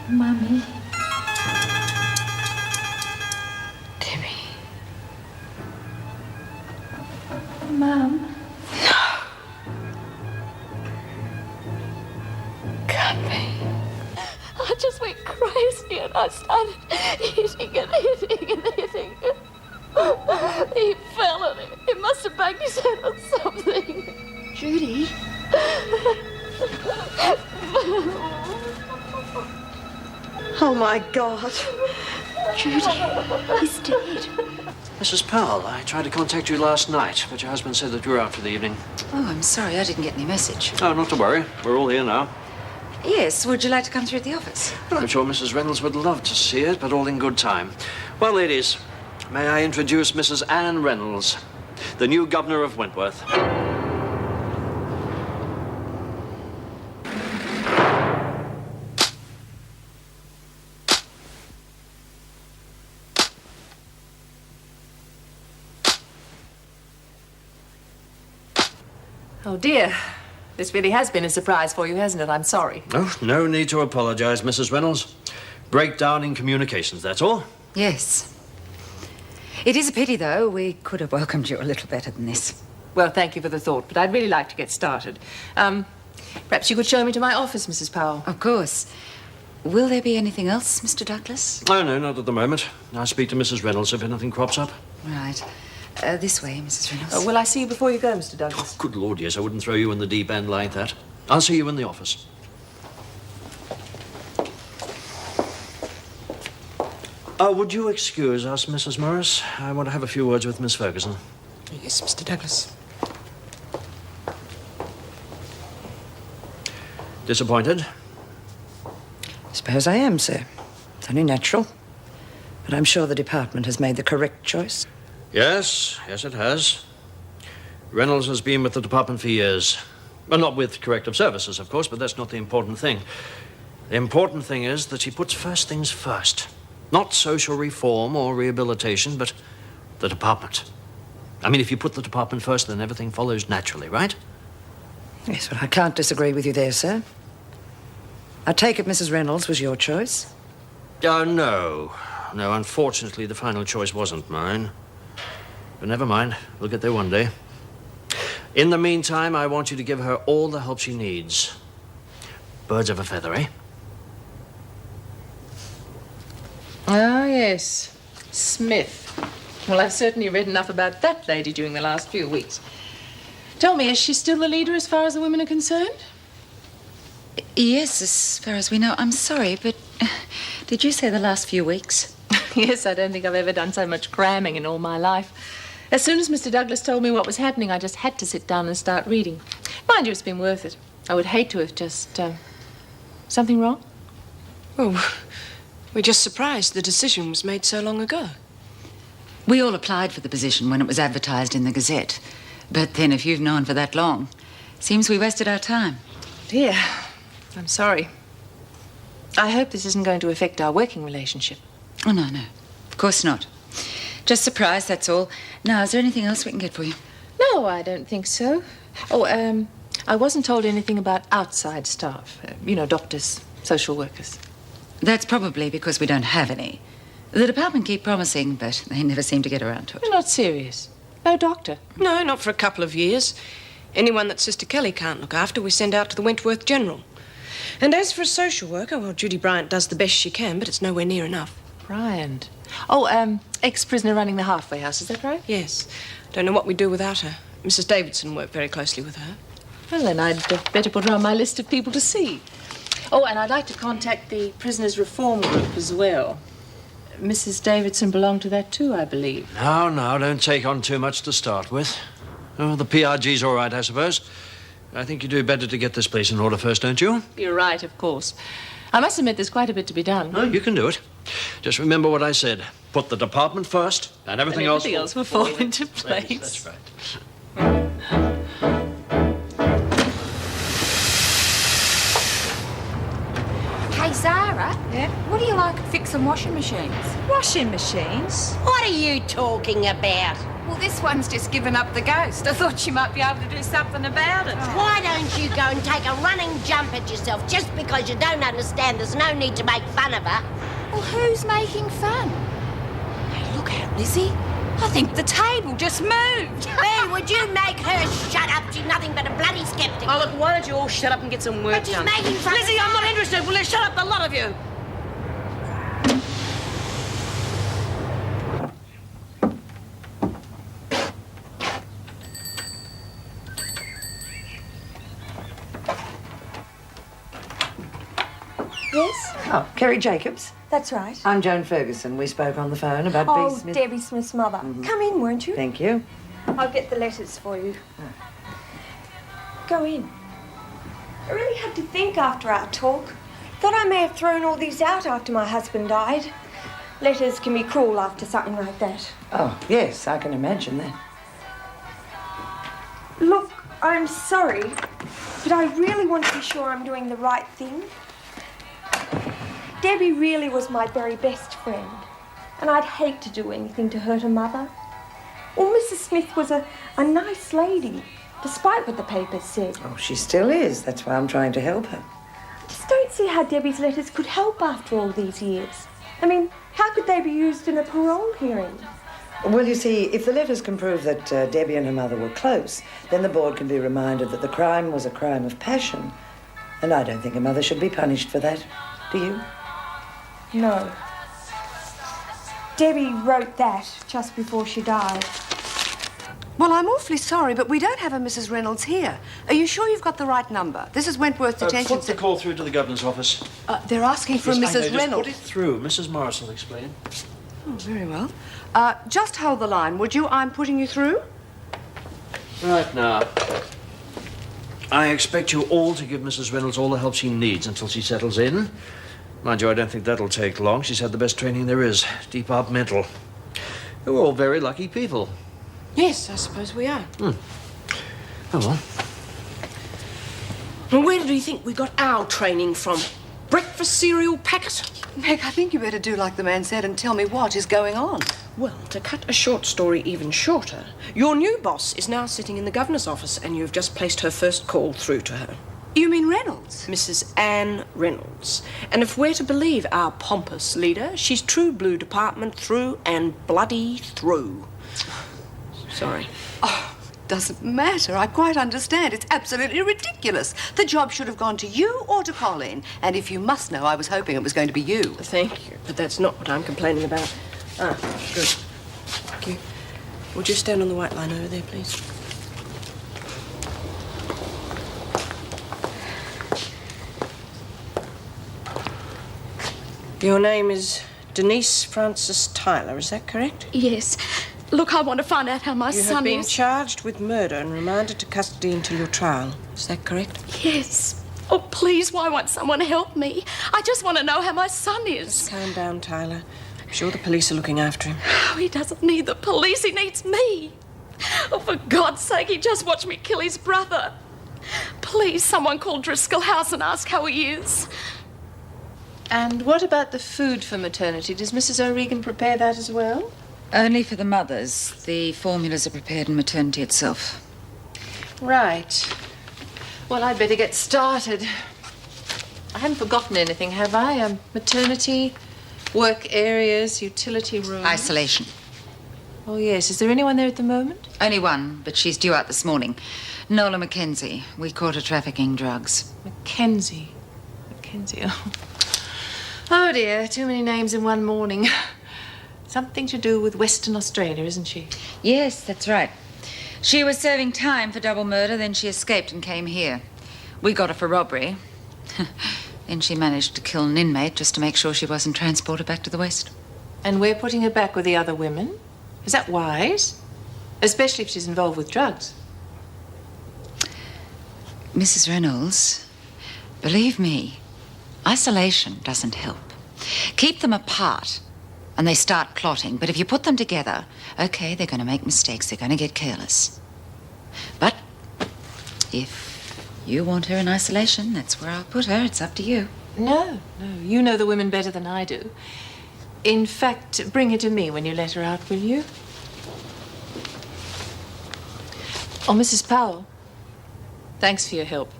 Mummy. Debbie. Mum. Can't be. I just went crazy and I started hitting and hitting and hitting. He fell on it. He must have banged his head on something. Judy? Oh, my God. Judy, he's dead. Mrs. Powell, I tried to contact you last night, but your husband said that you were out for the evening. Oh, I'm sorry. I didn't get any message. Oh, not to worry. We're all here now. Yes, would you like to come through the office? Well, I'm sure Mrs. Reynolds would love to see it, but all in good time. Well, ladies, may I introduce Mrs. Anne Reynolds, the new governor of Wentworth. Oh, dear. This really has been a surprise for you, hasn't it? I'm sorry. Oh, no need to apologize, Mrs. Reynolds. Breakdown in communications, that's all. Yes. It is a pity, though. We could have welcomed you a little better than this. Well, thank you for the thought, but I'd really like to get started. Perhaps you could show me to my office, Mrs. Powell. Of course. Will there be anything else, Mr. Douglas? Oh, no, not at the moment. I'll speak to Mrs. Reynolds if anything crops up. Right. This way, Mrs. Reynolds. Will I see you before you go, Mr. Douglas? Good Lord, yes, I wouldn't throw you in the deep end like that. I'll see you in the office. Would you excuse us, Mrs. Morris? I want to have a few words with Miss Ferguson. Yes, Mr. Douglas. Disappointed? I suppose I am, sir. It's only natural. But I'm sure the department has made the correct choice. Yes, it has. Reynolds has been with the department for years. Well, not with corrective services, of course, but that's not the important thing. The important thing is that she puts first things first. Not social reform or rehabilitation, but the department. I mean, if you put the department first, then everything follows naturally, right? Yes, well, I can't disagree with you there, sir. I take it Mrs. Reynolds was your choice? No. No, unfortunately, the final choice wasn't mine. But never mind. We'll get there one day. In the meantime, I want you to give her all the help she needs. Birds of a feather, eh? Ah, yes. Smith. Well, I've certainly read enough about that lady during the last few weeks. Tell me, is she still the leader as far as the women are concerned? Yes, as far as we know. I'm sorry, but did you say the last few weeks? Yes, I don't think I've ever done so much cramming in all my life. As soon as Mr. Douglas told me what was happening, I just had to sit down and start reading. Mind you, it's been worth it. I would hate to have just, something wrong? Well, we're just surprised the decision was made so long ago. We all applied for the position when it was advertised in the Gazette. But then if you've known for that long, seems we wasted our time. Dear, I'm sorry. I hope this isn't going to affect our working relationship. Oh, no. Of course not. Just surprised, that's all. Now, is there anything else we can get for you? No, I don't think so. Oh, I wasn't told anything about outside staff. Doctors, social workers. That's probably because we don't have any. The department keep promising, but they never seem to get around to it. You're not serious. No doctor. No, not for a couple of years. Anyone that Sister Kelly can't look after, we send out to the Wentworth General. And as for a social worker, well, Judy Bryant does the best she can, but it's nowhere near enough. Bryant. Oh, ex-prisoner running the halfway house, is that right? Yes. Don't know what we'd do without her. Mrs. Davidson worked very closely with her. Well, then I'd better put her on my list of people to see. Oh, and I'd like to contact the Prisoners Reform Group as well. Mrs. Davidson belonged to that too, I believe. No, don't take on too much to start with. Oh, the PRG's all right, I suppose. I think you do better to get this place in order first, don't you? You're right, of course. I must admit there's quite a bit to be done. No, you can do it. Just remember what I said. Put the department first, and everything else will fall into place. That's right. Hey, Zara. Yeah? What do you like at fixing washing machines? Washing machines? What are you talking about? Well, this one's just given up the ghost. I thought she might be able to do something about it. Why don't you go and take a running jump at yourself? Just because you don't understand, there's no need to make fun of her. Well, who's making fun? Hey, look out, Lizzie. I think the table just moved. Ben, would you make her shut up? She's nothing but a bloody skeptic. Oh, look, why don't you all shut up and get some work But she's done? making fun. Lizzie, I'm not interested. Will you shut up, the lot of you? Yes, Oh, Kerry Jacobs. that's right. I'm Joan Ferguson. We spoke on the phone about Oh, B. Smith. Debbie Smith's mother. Come in, won't you? Thank you. I'll get the letters for you. Go in. I really had to think after our talk. Thought I may have thrown all these out after my husband died. Letters can be cruel after something like that. Oh, yes, I can imagine that. Look, I'm sorry, but I really want to be sure I'm doing the right thing. Debbie really was my very best friend, and I'd hate to do anything to hurt her mother. Well, Mrs. Smith was a nice lady, despite what the papers said. Oh, she still is. That's why I'm trying to help her. I just don't see how Debbie's letters could help after all these years. I mean, how could they be used in a parole hearing? Well, you see, if the letters can prove that Debbie and her mother were close, then the board can be reminded that the crime was a crime of passion. And I don't think her mother should be punished for that. Do you? No. Debbie wrote that just before she died. Well, I'm awfully sorry, but we don't have a Mrs. Reynolds here. Are you sure you've got the right number? This is Wentworth Detention Put the call through to the governor's office. They're asking for a Yes, I know, Mrs. just Reynolds. put it through. Mrs. Morris will explain. Oh, very well. Just hold the line, would you? I'm putting you through. Right now. I expect you all to give Mrs. Reynolds all the help she needs until she settles in. Mind you, I don't think that'll take long. She's had the best training there is, departmental. We're all very lucky people. Yes, I suppose we are. Oh, well. And where do you think we got our training from? Breakfast cereal packet? Meg, I think you better do like the man said and tell me what is going on. Well, to cut a short story even shorter, your new boss is now sitting in the governor's office and you've just placed her first call through to her. You mean Reynolds? Mrs. Anne Reynolds. And if we're to believe our pompous leader, she's true blue department through and bloody through. Sorry. Oh, doesn't matter. I quite understand. It's absolutely ridiculous. The job should have gone to you or to Colleen. And if you must know, I was hoping it was going to be you. Thank you, but that's not what I'm complaining about. Ah, good. Thank you. Would you stand on the white line over there, please? Your name is Denise Frances Tyler, is that correct? Yes. Look, I want to find out how my You son have been is. charged with murder and remanded to custody until your trial. Is that correct? Yes. Oh, please, why won't someone help me? I just want to know how my son is. Calm down, Tyler. I'm sure the police are looking after him. Oh, he doesn't need the police, he needs me. Oh, for God's sake, he just watched me kill his brother. Please, someone call Driscoll House and ask how he is. And what about the food for maternity? Does Mrs. O'Regan prepare that as well? Only for the mothers. The formulas are prepared in maternity itself. Right. Well, I'd better get started. I haven't forgotten anything, have I? Maternity, work areas, utility rooms. Isolation. Oh, yes. Is there anyone there at the moment? Only one, but she's due out this morning. Nola Mackenzie. We caught her trafficking drugs. Mackenzie. Oh. Oh, dear. Too many names in one morning. Something to do with Western Australia, isn't she? Yes, that's right. She was serving time for double murder, then she escaped and came here. We got her for robbery. Then she managed to kill an inmate just to make sure she wasn't transported back to the West. And we're putting her back with the other women? Is that wise? Especially if she's involved with drugs. Mrs. Reynolds, believe me, isolation doesn't help. Keep them apart and they start plotting, but if you put them together, okay, they're going to make mistakes, they're going to get careless. But if you want her in isolation, that's where I'll put her. It's up to you. No. You know the women better than I do. In fact, bring her to me when you let her out, will you? Oh, Mrs. Powell, thanks for your help.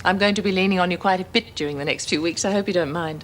I'm going to be leaning on you quite a bit during the next few weeks. I hope you don't mind.